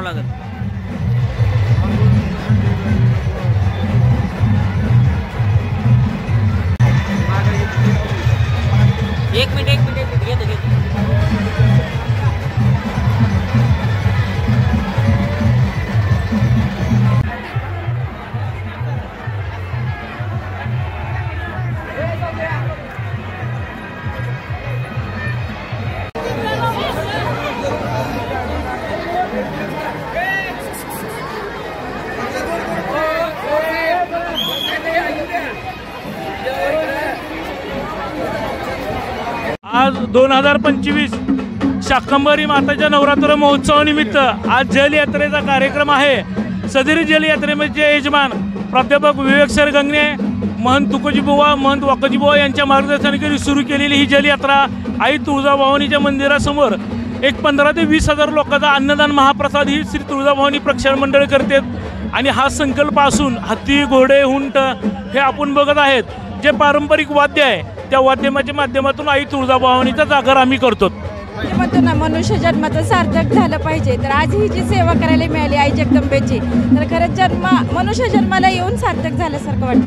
लागेल. एक मिनिट घेतो. आज 2025 शाकंभरी माताच्या नवरात्र महोत्सवानिमित्त आज जलयात्रेचा कार्यक्रम आहे. सदरी जलयात्रेचे यजमान प्राध्यापक विवेक सर गंगणे, महंत तुकोजीबुवा, महंत वाकोजीबुवा यांच्या मार्गदर्शनाखाली सुरू केलेली ही जलयात्रा आई तुळजाभवानीच्या मंदिरासमोर एक 15 ते 20 हजार लोकांचा अन्नदान महाप्रसाद ही श्री तुळजाभवानी प्रक्षालन मंडळ करते. आणि हा संकल्प असून हत्ती, घोडे, उंट हे आपण बघत आहेत. जे पारंपरिक वाद्य आहे त्या वाद्याच्या माध्यमातून आई तुळजाभवानीचा जागर आम्ही करतो. म्हणतो ना, मनुष्य जन्माचं सार्थक झालं पाहिजे. तर आज ही जी सेवा करायला मिळाली आई जगदंबेची, तर खरंच मनुष्य जन्माला येऊन सार्थक झाल्यासारखं वाटतं.